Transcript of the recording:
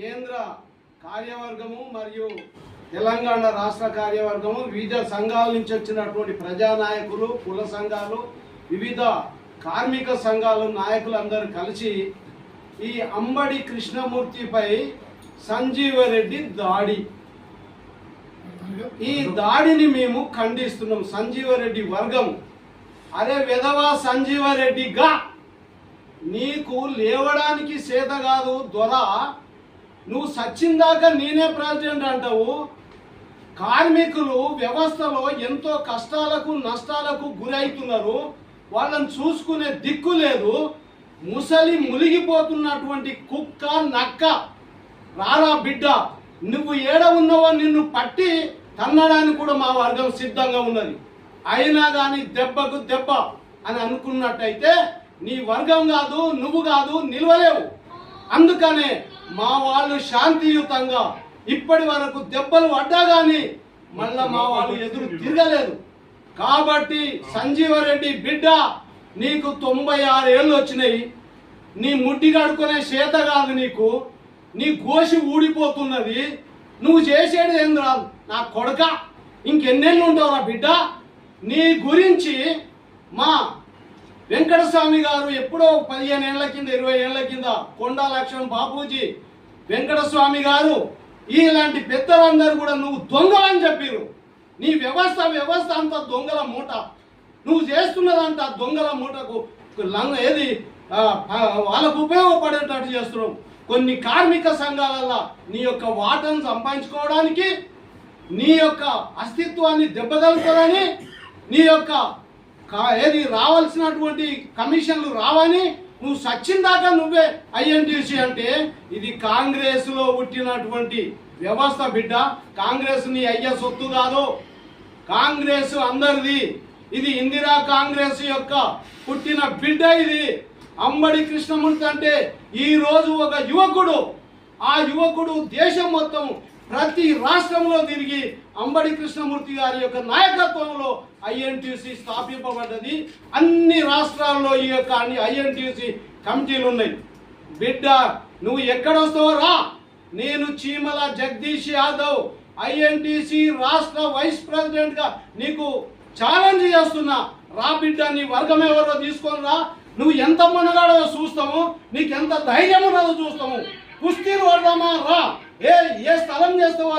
కేంద్ర కార్యవర్గము మరియు తెలంగాణ రాష్ట్ర కార్యవర్గము వివిధ సంఘాల నుంచి వచ్చినటువంటి ప్రజానాయకులు, కుల సంఘాలు, వివిధ కార్మిక సంఘాల నాయకులందరూ కలిసి ఈ అంబడి కృష్ణమూర్తిపై సంజీవరెడ్డి దాడి, ఈ దాడిని మేము ఖండిస్తున్నాం. సంజీవరెడ్డి వర్గం, అరే విధవా సంజీవరెడ్డిగా నీకు లేవడానికి చేత కాదు దొర, నువ్వు సచ్చిందాకా నేనే ప్రెసిడెంట్ అంటావు. కార్మికులు వ్యవస్థలో ఎంతో కష్టాలకు నష్టాలకు గురవుతున్నారు, వాళ్ళని చూసుకునే దిక్కు లేదు. ముసలి మునిగిపోతున్నటువంటి కుక్క నక్క, రారా బిడ్డ, నువ్వు ఏడ ఉన్నావో నిన్ను పట్టి తన్నడానికి కూడా మా వర్గం సిద్ధంగా ఉన్నది. అయినా కానీ దెబ్బకు దెబ్బ అని అనుకున్నట్టయితే నీ వర్గం కాదు, నువ్వు కాదు, నిలవలేవు. అందుకనే మా వాళ్ళు శాంతియుతంగా ఇప్పటి వరకు దెబ్బలు పడ్డా కానీ మళ్ళా మా వాళ్ళు ఎదురు తిరగలేదు. కాబట్టి సంజీవరెడ్డి బిడ్డ, నీకు 96 ఏళ్ళు వచ్చినాయి, నీ ముడ్డి కడుక్కునే చేత కాదు నీకు, నీ గోషి ఊడిపోతున్నది, నువ్వు చేసేది ఏం రాదు. నా కొడక ఇంకెన్నేళ్ళు ఉంటావురా బిడ్డ. నీ గురించి మా వెంకటస్వామి గారు ఎప్పుడో 15 ఏళ్ల కింద 20 ఏళ్ల కింద కొండా లక్ష్మణ్ బాపూజీ, వెంకటస్వామి గారు, ఇలాంటి పెద్దలందరూ కూడా నువ్వు దొంగలని చెప్పారు. నీ వ్యవస్థ అంతా దొంగల మూట, నువ్వు చేస్తున్నదంతా దొంగల మూటకు ఏది వాళ్ళకు ఉపయోగపడేటట్టు చేస్తున్నావు. కొన్ని కార్మిక సంఘాలలో నీ యొక్క వాటను సంపాదించుకోవడానికి, నీ యొక్క అస్తిత్వాన్ని దెబ్బతలుతుందని, నీ యొక్క ఏది రావాల్సినటువంటి కమిషన్లు రావని నువ్వు సచ్చిందాకా నువ్వే ఐఎన్టీసీ అంటే ఇది కాంగ్రెస్లో పుట్టినటువంటి వ్యవస్థ బిడ్డ. కాంగ్రెస్ నీ అయ్య సొత్తు కాదు, కాంగ్రెస్ అందరిది. ఇది ఇందిరా కాంగ్రెస్ యొక్క పుట్టిన బిడ్డ. ఇది అంబడి కృష్ణమూర్తి అంటే ఈ రోజు ఒక యువకుడు, ఆ యువకుడు దేశం మొత్తం ప్రతి రాష్ట్రంలో తిరిగి అంబడి కృష్ణమూర్తి గారి యొక్క నాయకత్వంలో ఐఎన్టీసీ స్థాపింపబడ్డది. అన్ని రాష్ట్రాల్లో ఈ యొక్క ఐఎన్టీసీ కమిటీలు ఉన్నాయి. బిడ్డ, నువ్వు ఎక్కడొస్తావో రా, నేను చీమల జగదీష్ యాదవ్ ఐఎన్టీసీ రాష్ట్ర వైస్ ప్రెసిడెంట్ గా నీకు ఛాలెంజ్ చేస్తున్నా. రా బిడ్డ, నీ వర్గం ఎవరో తీసుకొని రా, నువ్వు ఎంత మునగాడో చూస్తాము, నీకు ఎంత ధైర్యం ఉన్నదో చూస్తాము. కుస్తీలు పడదామా రా, ఏ స్థలం చేస్తావో